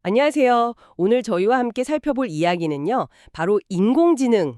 안녕하세요. 오늘 저희와 함께 살펴볼 이야기는요, 바로 인공지능,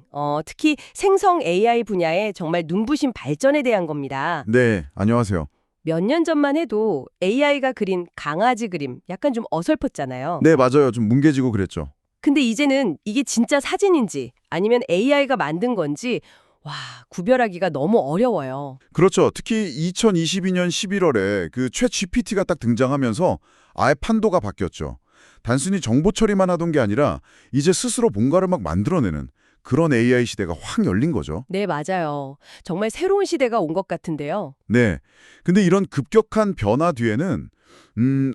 특히 생성 AI 분야의 정말 눈부신 발전에 대한 겁니다. 네, 안녕하세요. 몇 년 전만 해도 AI가 그린 강아지 그림, 약간 좀 어설펐잖아요. 네, 맞아요. 좀 뭉개지고 그랬죠. 근데 이제는 이게 진짜 사진인지 아니면 AI가 만든 건지, 와, 구별하기가 너무 어려워요. 그렇죠. 특히 2022년 11월에 그챗 GPT가 딱 등장하면서 아예 판도가 바뀌었죠. 단순히 정보 처리만 하던 게 아니라 이제 스스로 뭔가를 막 만들어내는 그런 AI 시대가 확 열린 거죠. 네, 맞아요. 정말 새로운 시대가 온 것 같은데요. 네. 근데 이런 급격한 변화 뒤에는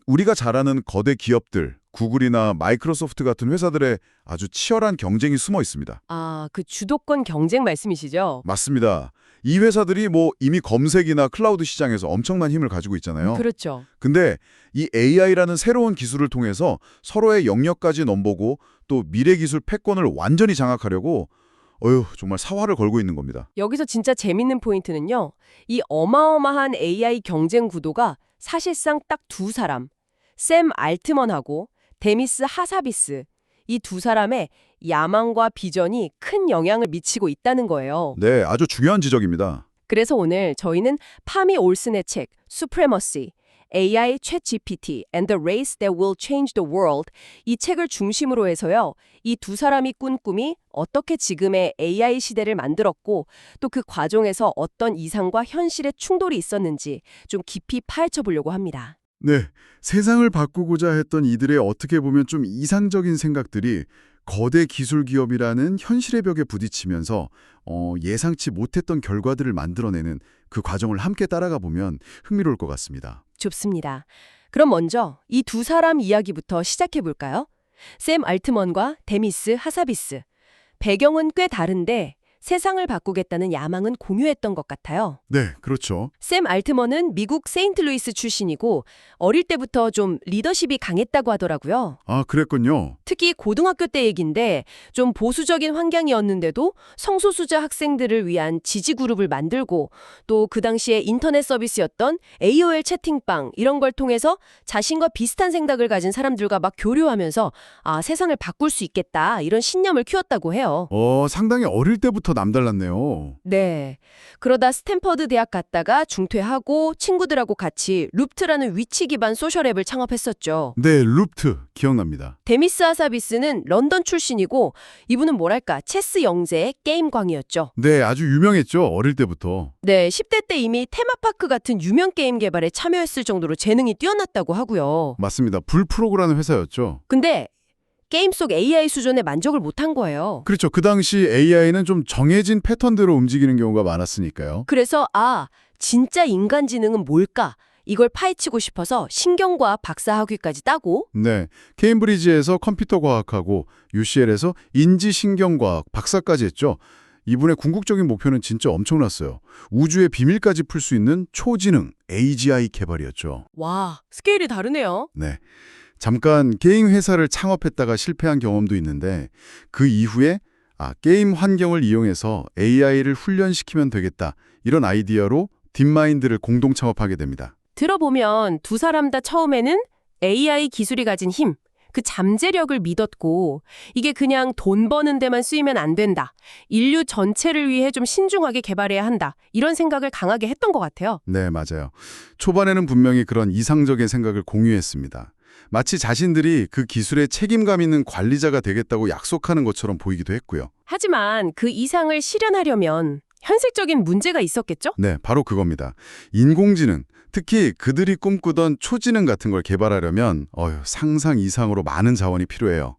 우리가 잘 아는 거대 기업들, 구글이나 마이크로소프트 같은 회사들의 아주 치열한 경쟁이 숨어 있습니다. 아, 그 주도권 경쟁 말씀이시죠? 맞습니다. 이 회사들이 뭐 이미 검색이나 클라우드 시장에서 엄청난 힘을 가지고 있잖아요. 그렇죠. 근데 이 AI라는 새로운 기술을 통해서 서로의 영역까지 넘보고 또 미래 기술 패권을 완전히 장악하려고 정말 사활을 걸고 있는 겁니다. 여기서 진짜 재밌는 포인트는요. 이 어마어마한 AI 경쟁 구도가 사실상 딱 두 사람, 샘 알트먼하고 데미스 하사비스, 이 두 사람의 야망과 비전이 큰 영향을 미치고 있다는 거예요. 네, 아주 중요한 지적입니다. 그래서 오늘 저희는 파미 올슨의 책 Supremacy, AI, ChatGPT and the Race That Will Change the World, 이 책을 중심으로 해서요. 이 두 사람이 꾼 꿈이 어떻게 지금의 AI 시대를 만들었고 또 그 과정에서 어떤 이상과 현실의 충돌이 있었는지 좀 깊이 파헤쳐 보려고 합니다. 네, 세상을 바꾸고자 했던 이들의 어떻게 보면 좀 이상적인 생각들이 거대 기술 기업이라는 현실의 벽에 부딪히면서 예상치 못했던 결과들을 만들어내는 그 과정을 함께 따라가 보면 흥미로울 것 같습니다. 좋습니다. 그럼 먼저 이 두 사람 이야기부터 시작해 볼까요? 샘 알트먼과 데미스 하사비스. 배경은 꽤 다른데 세상을 바꾸겠다는 야망은 공유했던 것 같아요. 네, 그렇죠. 샘 알트먼은 미국 세인트루이스 출신이고 어릴 때부터 좀 리더십이 강했다고 하더라고요. 아, 그랬군요. 특히 고등학교 때 얘긴데 좀 보수적인 환경이었는데도 성소수자 학생들을 위한 지지 그룹을 만들고 또 그 당시에 인터넷 서비스였던 AOL 채팅방 이런 걸 통해서 자신과 비슷한 생각을 가진 사람들과 막 교류하면서 아, 세상을 바꿀 수 있겠다 이런 신념을 키웠다고 해요. 상당히 어릴 때부터 남달랐네요. 네. 그러다 스탠퍼드 대학 갔다가 중퇴하고 친구들하고 같이 룹트라는 위치 기반 소셜앱을 창업했었죠. 네, 룹트 기억납니다. 데미스 하사비스는 런던 출신이고 이분은 뭐랄까 체스 영재의 게임광이었죠. 네, 아주 유명했죠. 어릴 때부터. 네, 10대 때 이미 테마파크 같은 유명 게임 개발에 참여했을 정도로 재능이 뛰어났다고 하고요. 맞습니다. 불프로그라는 회사였죠. 근데 게임 속 AI 수준에 만족을 못한 거예요. 그렇죠. 그 당시 AI는 좀 정해진 패턴대로 움직이는 경우가 많았으니까요. 그래서 진짜 인간지능은 뭘까? 이걸 파헤치고 싶어서 신경과학 박사학위까지 따고 네, 케임브리지에서 컴퓨터 과학하고 UCL에서 인지신경과학 박사까지 했죠. 이분의 궁극적인 목표는 진짜 엄청났어요. 우주의 비밀까지 풀 수 있는 초지능 AGI 개발이었죠. 와, 스케일이 다르네요. 네, 잠깐 게임 회사를 창업했다가 실패한 경험도 있는데 그 이후에 게임 환경을 이용해서 AI를 훈련시키면 되겠다. 이런 아이디어로 딥마인드를 공동 창업하게 됩니다. 들어보면 두 사람 다 처음에는 AI 기술이 가진 힘, 그 잠재력을 믿었고 이게 그냥 돈 버는 데만 쓰이면 안 된다. 인류 전체를 위해 좀 신중하게 개발해야 한다. 이런 생각을 강하게 했던 것 같아요. 네, 맞아요. 초반에는 분명히 그런 이상적인 생각을 공유했습니다. 마치 자신들이 그 기술의 책임감 있는 관리자가 되겠다고 약속하는 것처럼 보이기도 했고요. 하지만 그 이상을 실현하려면 현실적인 문제가 있었겠죠? 네, 바로 그겁니다. 인공지능, 특히 그들이 꿈꾸던 초지능 같은 걸 개발하려면 상상 이상으로 많은 자원이 필요해요.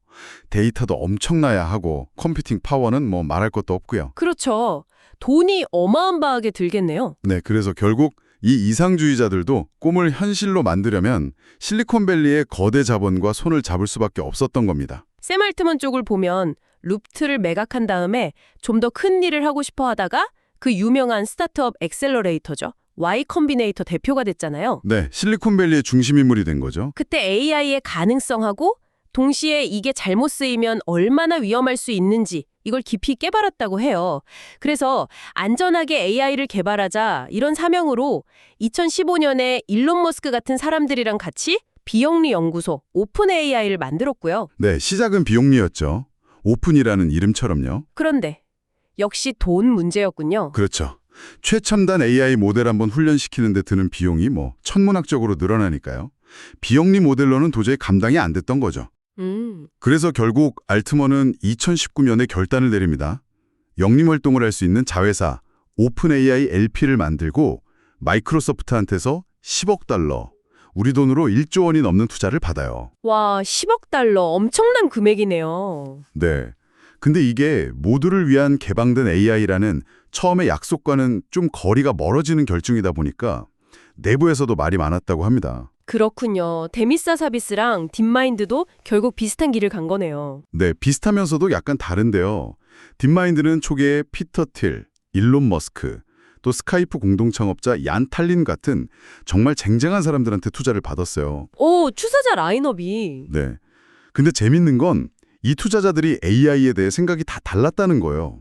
데이터도 엄청나야 하고 컴퓨팅 파워는 뭐 말할 것도 없고요. 그렇죠. 돈이 어마어마하게 들겠네요. 네, 그래서 결국 이 이상주의자들도 꿈을 현실로 만들려면 실리콘밸리의 거대 자본과 손을 잡을 수밖에 없었던 겁니다. 샘 알트먼 쪽을 보면 룹트를 매각한 다음에 좀 더 큰 일을 하고 싶어 하다가 그 유명한 스타트업 엑셀러레이터죠. Y 컴비네이터 대표가 됐잖아요. 네, 실리콘밸리의 중심 인물이 된 거죠. 그때 AI의 가능성하고 동시에 이게 잘못 쓰이면 얼마나 위험할 수 있는지 이걸 깊이 깨달았다고 해요. 그래서 안전하게 AI를 개발하자 이런 사명으로 2015년에 일론 머스크 같은 사람들이랑 같이 비영리 연구소 오픈 AI를 만들었고요. 네, 시작은 비용리였죠. 오픈이라는 이름처럼요. 그런데 역시 돈 문제였군요. 그렇죠. 최첨단 AI 모델 한번 훈련시키는데 드는 비용이 천문학적으로 늘어나니까요. 비영리 모델로는 도저히 감당이 안 됐던 거죠. 그래서 결국 알트먼은 2019년에 결단을 내립니다. 영림 활동을 할 수 있는 자회사 오픈 AI LP를 만들고 마이크로소프트한테서 10억 달러, 우리 돈으로 1조 원이 넘는 투자를 받아요. 와, 10억 달러 엄청난 금액이네요. 네. 근데 이게 모두를 위한 개방된 AI라는 처음의 약속과는 좀 거리가 멀어지는 결정이다 보니까 내부에서도 말이 많았다고 합니다. 그렇군요. 데미사 서비스랑 딥마인드도 결국 비슷한 길을 간 거네요. 네, 비슷하면서도 약간 다른데요. 딥마인드는 초기에 피터 틸, 일론 머스크, 또 스카이프 공동 창업자 얀 탈린 같은 정말 쟁쟁한 사람들한테 투자를 받았어요. 오, 투자자 라인업이. 네. 근데 재밌는 건 이 투자자들이 AI에 대해 생각이 다 달랐다는 거예요.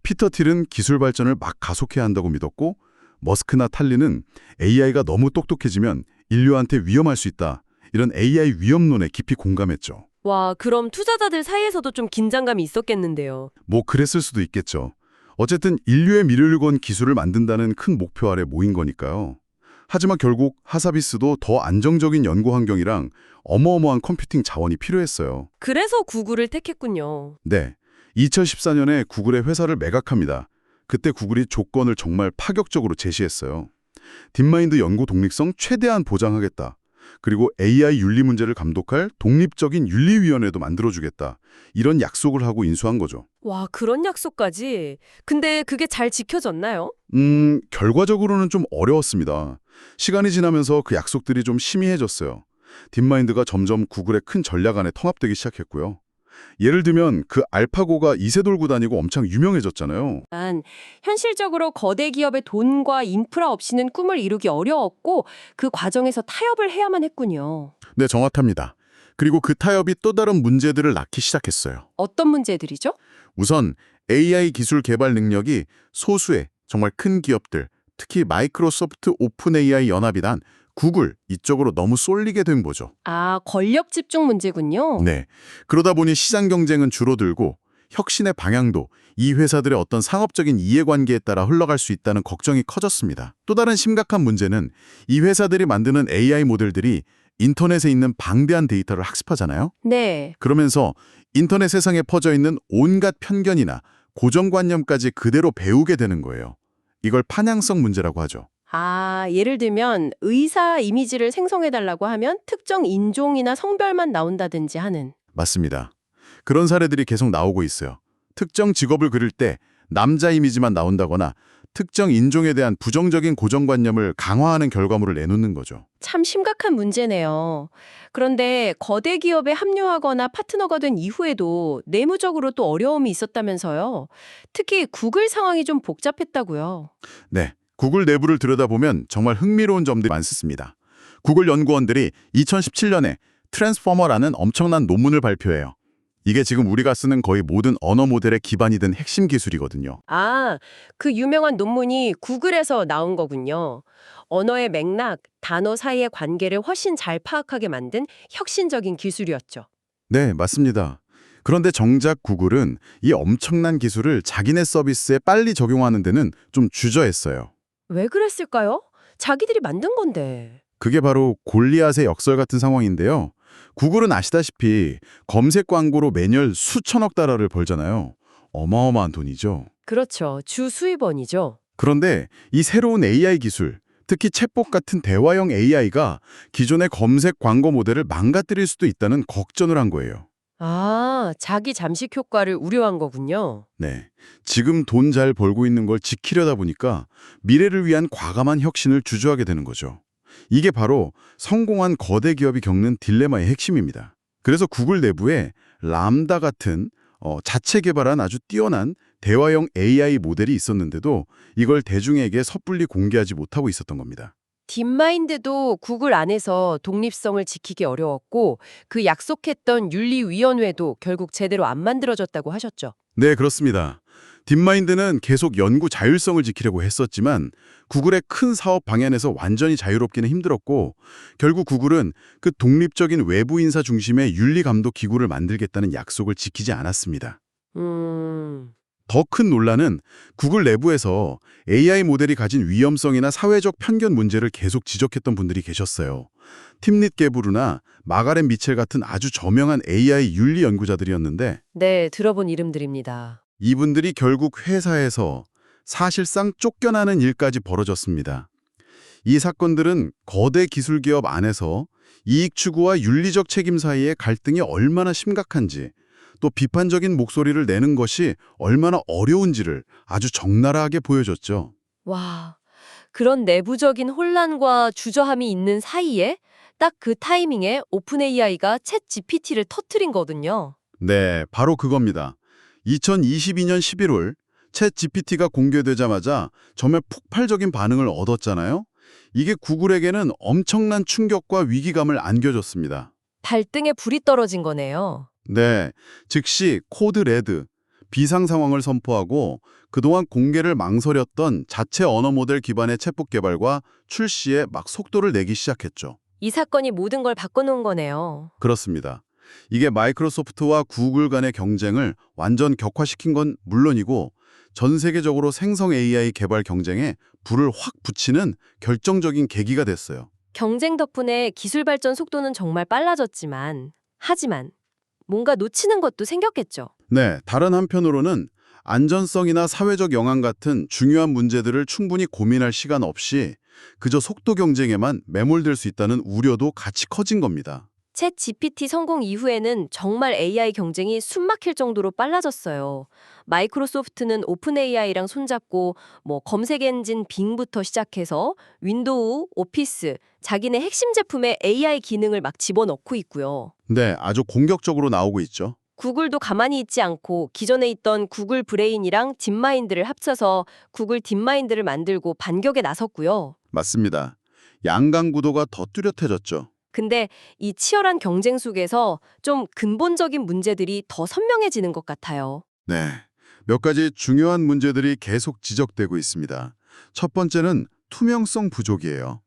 피터 틸은 기술 발전을 막 가속해야 한다고 믿었고, 머스크나 탈린은 AI가 너무 똑똑해지면 인류한테 위험할 수 있다. 이런 AI 위험론에 깊이 공감했죠. 와, 그럼 투자자들 사이에서도 좀 긴장감이 있었겠는데요. 그랬을 수도 있겠죠. 어쨌든 인류의 미래를 건 기술을 만든다는 큰 목표 아래 모인 거니까요. 하지만 결국 하사비스도 더 안정적인 연구 환경이랑 어마어마한 컴퓨팅 자원이 필요했어요. 그래서 구글을 택했군요. 네, 2014년에 구글의 회사를 매각합니다. 그때 구글이 조건을 정말 파격적으로 제시했어요. 딥마인드 연구 독립성 최대한 보장하겠다. 그리고 AI 윤리 문제를 감독할 독립적인 윤리위원회도 만들어주겠다. 이런 약속을 하고 인수한 거죠. 와, 그런 약속까지. 근데 그게 잘 지켜졌나요? 결과적으로는 좀 어려웠습니다. 시간이 지나면서 그 약속들이 좀 희미해졌어요. 딥마인드가 점점 구글의 큰 전략 안에 통합되기 시작했고요. 예를 들면 그 알파고가 이세 돌고 다니고 엄청 유명해졌잖아요. 현실적으로 거대 기업의 돈과 인프라 없이는 꿈을 이루기 어려웠고 그 과정에서 타협을 해야만 했군요. 네, 정확합니다. 그리고 그 타협이 또 다른 문제들을 낳기 시작했어요. 어떤 문제들이죠? 우선 AI 기술 개발 능력이 소수의 정말 큰 기업들, 특히 마이크로소프트 오픈 AI 연합이란 구글 이쪽으로 너무 쏠리게 된 거죠. 아, 권력 집중 문제군요. 네. 그러다 보니 시장 경쟁은 줄어들고 혁신의 방향도 이 회사들의 어떤 상업적인 이해관계에 따라 흘러갈 수 있다는 걱정이 커졌습니다. 또 다른 심각한 문제는 이 회사들이 만드는 AI 모델들이 인터넷에 있는 방대한 데이터를 학습하잖아요. 네. 그러면서 인터넷 세상에 퍼져 있는 온갖 편견이나 고정관념까지 그대로 배우게 되는 거예요. 이걸 판향성 문제라고 하죠. 아, 예를 들면 의사 이미지를 생성해달라고 하면 특정 인종이나 성별만 나온다든지 하는. 맞습니다. 그런 사례들이 계속 나오고 있어요. 특정 직업을 그릴 때 남자 이미지만 나온다거나 특정 인종에 대한 부정적인 고정관념을 강화하는 결과물을 내놓는 거죠. 참 심각한 문제네요. 그런데 거대 기업에 합류하거나 파트너가 된 이후에도 내무적으로 또 어려움이 있었다면서요. 특히 구글 상황이 좀 복잡했다고요. 네, 구글 내부를 들여다보면 정말 흥미로운 점들이 많습니다. 구글 연구원들이 2017년에 트랜스포머라는 엄청난 논문을 발표해요. 이게 지금 우리가 쓰는 거의 모든 언어 모델의 기반이 된 핵심 기술이거든요. 아, 그 유명한 논문이 구글에서 나온 거군요. 언어의 맥락, 단어 사이의 관계를 훨씬 잘 파악하게 만든 혁신적인 기술이었죠. 네, 맞습니다. 그런데 정작 구글은 이 엄청난 기술을 자기네 서비스에 빨리 적용하는 데는 좀 주저했어요. 왜 그랬을까요? 자기들이 만든 건데. 그게 바로 골리앗의 역설 같은 상황인데요. 구글은 아시다시피 검색 광고로 매년 수천억 달러를 벌잖아요. 어마어마한 돈이죠. 그렇죠. 주 수입원이죠. 그런데 이 새로운 AI 기술, 특히 챗봇 같은 대화형 AI가 기존의 검색 광고 모델을 망가뜨릴 수도 있다는 걱정을 한 거예요. 아, 자기 잠식 효과를 우려한 거군요. 네, 지금 돈 잘 벌고 있는 걸 지키려다 보니까 미래를 위한 과감한 혁신을 주저하게 되는 거죠. 이게 바로 성공한 거대 기업이 겪는 딜레마의 핵심입니다. 그래서 구글 내부에 람다 같은 자체 개발한 아주 뛰어난 대화형 AI 모델이 있었는데도 이걸 대중에게 섣불리 공개하지 못하고 있었던 겁니다. 딥마인드도 구글 안에서 독립성을 지키기 어려웠고 그 약속했던 윤리위원회도 결국 제대로 안 만들어졌다고 하셨죠. 네, 그렇습니다. 딥마인드는 계속 연구 자율성을 지키려고 했었지만 구글의 큰 사업 방향에서 완전히 자유롭기는 힘들었고 결국 구글은 그 독립적인 외부 인사 중심의 윤리감독 기구를 만들겠다는 약속을 지키지 않았습니다. 더 큰 논란은 구글 내부에서 AI 모델이 가진 위험성이나 사회적 편견 문제를 계속 지적했던 분들이 계셨어요. 팀릿 게브루나 마가렛 미첼 같은 아주 저명한 AI 윤리 연구자들이었는데 네, 들어본 이름들입니다. 이분들이 결국 회사에서 사실상 쫓겨나는 일까지 벌어졌습니다. 이 사건들은 거대 기술 기업 안에서 이익 추구와 윤리적 책임 사이의 갈등이 얼마나 심각한지 또 비판적인 목소리를 내는 것이 얼마나 어려운지를 아주 적나라하게 보여줬죠. 와, 그런 내부적인 혼란과 주저함이 있는 사이에 딱 그 타이밍에 오픈 AI가 챗 GPT를 터뜨린 거거든요. 네, 바로 그겁니다. 2022년 11월 챗 GPT가 공개되자마자 정말 폭발적인 반응을 얻었잖아요. 이게 구글에게는 엄청난 충격과 위기감을 안겨줬습니다. 발등에 불이 떨어진 거네요. 네, 즉시 코드 레드, 비상 상황을 선포하고 그동안 공개를 망설였던 자체 언어 모델 기반의 챗봇 개발과 출시에 막 속도를 내기 시작했죠. 이 사건이 모든 걸 바꿔놓은 거네요. 그렇습니다. 이게 마이크로소프트와 구글 간의 경쟁을 완전 격화시킨 건 물론이고 전 세계적으로 생성 AI 개발 경쟁에 불을 확 붙이는 결정적인 계기가 됐어요. 경쟁 덕분에 기술 발전 속도는 정말 하지만 뭔가 놓치는 것도 생겼겠죠. 네, 다른 한편으로는 안전성이나 사회적 영향 같은 중요한 문제들을 충분히 고민할 시간 없이 그저 속도 경쟁에만 매몰될 수 있다는 우려도 같이 커진 겁니다. 챗 GPT 성공 이후에는 정말 AI 경쟁이 숨막힐 정도로 빨라졌어요. 마이크로소프트는 오픈 AI랑 손잡고 검색 엔진 빙부터 시작해서 윈도우, 오피스, 자기네 핵심 제품에 AI 기능을 막 집어넣고 있고요. 네, 아주 공격적으로 나오고 있죠. 구글도 가만히 있지 않고 기존에 있던 구글 브레인이랑 딥마인드를 합쳐서 구글 딥마인드를 만들고 반격에 나섰고요. 맞습니다. 양강 구도가 더 뚜렷해졌죠. 근데 이 치열한 경쟁 속에서 좀 근본적인 문제들이 더 선명해지는 것 같아요. 네, 몇 가지 중요한 문제들이 계속 지적되고 있습니다. 첫 번째는 투명성 부족이에요.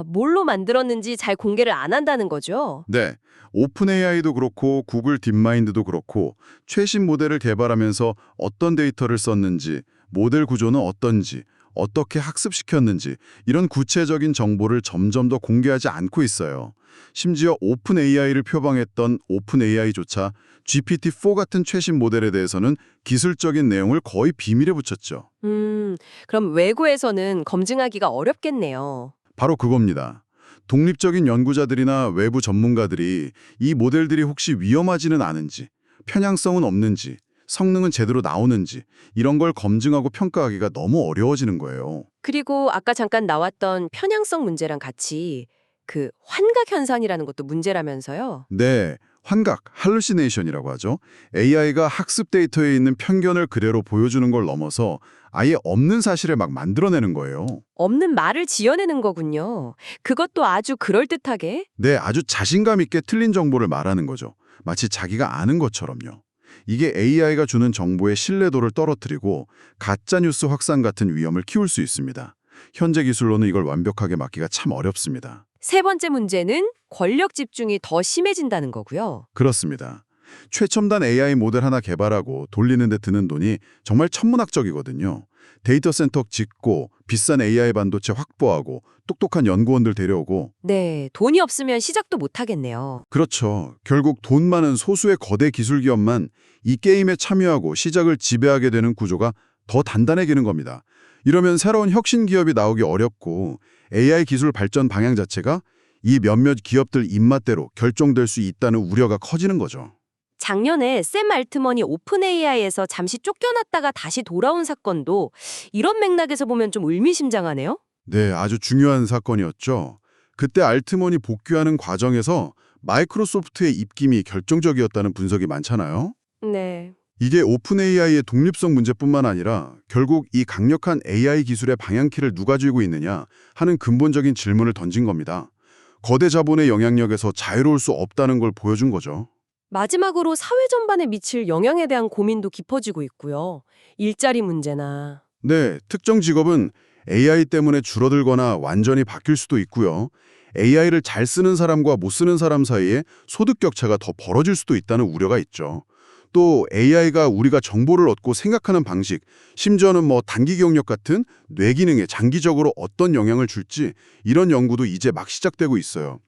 뭘로 만들었는지 잘 공개를 안 한다는 거죠? 네, 오픈 AI도 그렇고 구글 딥마인드도 그렇고 최신 모델을 개발하면서 어떤 데이터를 썼는지, 모델 구조는 어떤지, 어떻게 학습시켰는지 이런 구체적인 정보를 점점 더 공개하지 않고 있어요. 심지어 오픈 AI를 표방했던 오픈 AI조차 GPT-4 같은 최신 모델에 대해서는 기술적인 내용을 거의 비밀에 붙였죠. 그럼 외부에서는 검증하기가 어렵겠네요. 바로 그겁니다. 독립적인 연구자들이나 외부 전문가들이 이 모델들이 혹시 위험하지는 않은지, 편향성은 없는지, 성능은 제대로 나오는지 이런 걸 검증하고 평가하기가 너무 어려워지는 거예요. 그리고 아까 잠깐 나왔던 편향성 문제랑 같이 그 환각 현상이라는 것도 문제라면서요? 네, 환각, 할루시네이션이라고 하죠. AI가 학습 데이터에 있는 편견을 그대로 보여주는 걸 넘어서 아예 없는 사실을 막 만들어내는 거예요. 없는 말을 지어내는 거군요. 그것도 아주 그럴듯하게. 네, 아주 자신감 있게 틀린 정보를 말하는 거죠. 마치 자기가 아는 것처럼요. 이게 AI가 주는 정보의 신뢰도를 떨어뜨리고 가짜뉴스 확산 같은 위험을 키울 수 있습니다. 현재 기술로는 이걸 완벽하게 막기가 참 어렵습니다. 세 번째 문제는 권력 집중이 더 심해진다는 거고요. 그렇습니다. 최첨단 AI 모델 하나 개발하고 돌리는 데 드는 돈이 정말 천문학적이거든요. 데이터 센터 짓고 비싼 AI 반도체 확보하고 똑똑한 연구원들 데려오고 네, 돈이 없으면 시작도 못 하겠네요. 그렇죠. 결국 돈 많은 소수의 거대 기술 기업만 이 게임에 참여하고 시작을 지배하게 되는 구조가 더 단단해지는 겁니다. 이러면 새로운 혁신 기업이 나오기 어렵고 AI 기술 발전 방향 자체가 이 몇몇 기업들 입맛대로 결정될 수 있다는 우려가 커지는 거죠. 작년에 샘 알트먼이 오픈 AI에서 잠시 쫓겨났다가 다시 돌아온 사건도 이런 맥락에서 보면 좀 의미심장하네요. 네, 아주 중요한 사건이었죠. 그때 알트먼이 복귀하는 과정에서 마이크로소프트의 입김이 결정적이었다는 분석이 많잖아요. 네. 이게 오픈 AI의 독립성 문제뿐만 아니라 결국 이 강력한 AI 기술의 방향키를 누가 쥐고 있느냐 하는 근본적인 질문을 던진 겁니다. 거대 자본의 영향력에서 자유로울 수 없다는 걸 보여준 거죠. 마지막으로 사회 전반에 미칠 영향에 대한 고민도 깊어지고 있고요. 일자리 문제나 네, 특정 직업은 AI 때문에 줄어들거나 완전히 바뀔 수도 있고요. AI를 잘 쓰는 사람과 못 쓰는 사람 사이에 소득 격차가 더 벌어질 수도 있다는 우려가 있죠. 또 AI가 우리가 정보를 얻고 생각하는 방식, 심지어는 단기 기억력 같은 뇌 기능에 장기적으로 어떤 영향을 줄지 이런 연구도 이제 막 시작되고 있어요.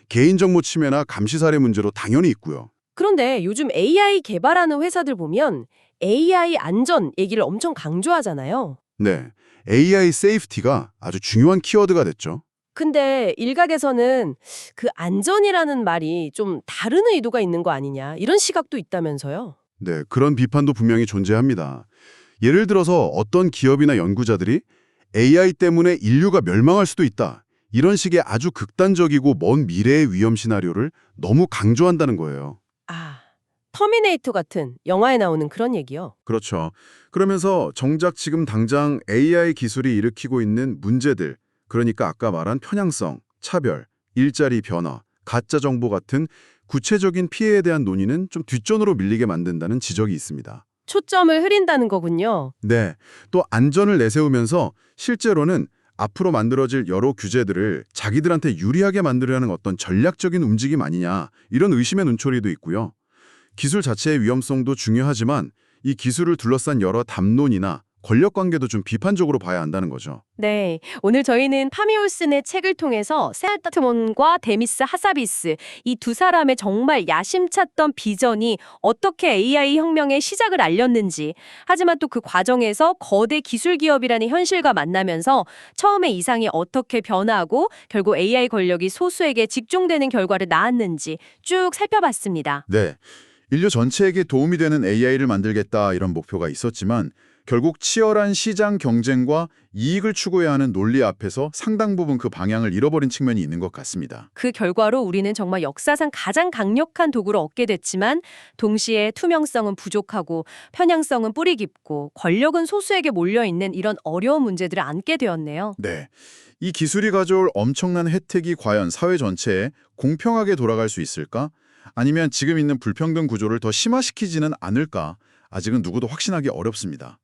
개인정보 침해나 감시 사례 문제로 당연히 있고요. 그런데 요즘 AI 개발하는 회사들 보면 AI 안전 얘기를 엄청 강조하잖아요. 네, AI 세이프티가 아주 중요한 키워드가 됐죠. 근데 일각에서는 그 안전이라는 말이 좀 다른 의도가 있는 거 아니냐 이런 시각도 있다면서요. 네, 그런 비판도 분명히 존재합니다. 예를 들어서 어떤 기업이나 연구자들이 AI 때문에 인류가 멸망할 수도 있다. 이런 식의 아주 극단적이고 먼 미래의 위험 시나리오를 너무 강조한다는 거예요. 아, 터미네이터 같은 영화에 나오는 그런 얘기요. 그렇죠. 그러면서 정작 지금 당장 AI 기술이 일으키고 있는 문제들, 그러니까 아까 말한 편향성, 차별, 일자리 변화, 가짜 정보 같은 구체적인 피해에 대한 논의는 좀 뒷전으로 밀리게 만든다는 지적이 있습니다. 초점을 흐린다는 거군요. 네, 또 안전을 내세우면서 실제로는 앞으로 만들어질 여러 규제들을 자기들한테 유리하게 만들려는 어떤 전략적인 움직임 아니냐 이런 의심의 눈초리도 있고요. 기술 자체의 위험성도 중요하지만 이 기술을 둘러싼 여러 담론이나 권력관계도 좀 비판적으로 봐야 한다는 거죠. 네, 오늘 저희는 파미올슨의 책을 통해서 세알타트몬과 데미스 하사비스 이 두 사람의 정말 야심찼던 비전이 어떻게 AI 혁명의 시작을 알렸는지, 하지만 또 그 과정에서 거대 기술 기업이라는 현실과 만나면서 처음에 이상이 어떻게 변화하고 결국 AI 권력이 소수에게 집중되는 결과를 낳았는지 쭉 살펴봤습니다. 네, 인류 전체에게 도움이 되는 AI를 만들겠다 이런 목표가 있었지만 결국 치열한 시장 경쟁과 이익을 추구해야 하는 논리 앞에서 상당 부분 그 방향을 잃어버린 측면이 있는 것 같습니다. 그 결과로 우리는 정말 역사상 가장 강력한 도구를 얻게 됐지만 동시에 투명성은 부족하고 편향성은 뿌리 깊고 권력은 소수에게 몰려있는 이런 어려운 문제들을 안게 되었네요. 네, 이 기술이 가져올 엄청난 혜택이 과연 사회 전체에 공평하게 돌아갈 수 있을까? 아니면 지금 있는 불평등 구조를 더 심화시키지는 않을까? 아직은 누구도 확신하기 어렵습니다.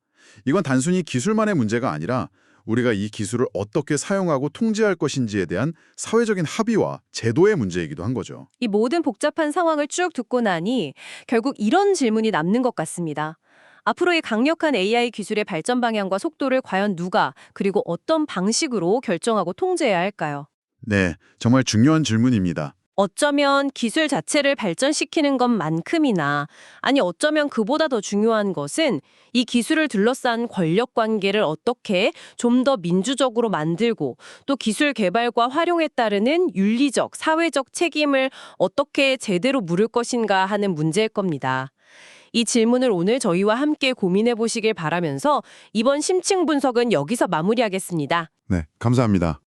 이건 단순히 기술만의 문제가 아니라 우리가 이 기술을 어떻게 사용하고 통제할 것인지에 대한 사회적인 합의와 제도의 문제이기도 한 거죠. 이 모든 복잡한 상황을 쭉 듣고 나니 결국 이런 질문이 남는 것 같습니다. 앞으로의 강력한 AI 기술의 발전 방향과 속도를 과연 누가 그리고 어떤 방식으로 결정하고 통제해야 할까요? 네, 정말 중요한 질문입니다. 어쩌면 기술 자체를 발전시키는 것만큼이나 아니 어쩌면 그보다 더 중요한 것은 이 기술을 둘러싼 권력 관계를 어떻게 좀 더 민주적으로 만들고 또 기술 개발과 활용에 따르는 윤리적, 사회적 책임을 어떻게 제대로 물을 것인가 하는 문제일 겁니다. 이 질문을 오늘 저희와 함께 고민해 보시길 바라면서 이번 심층 분석은 여기서 마무리하겠습니다. 네, 감사합니다.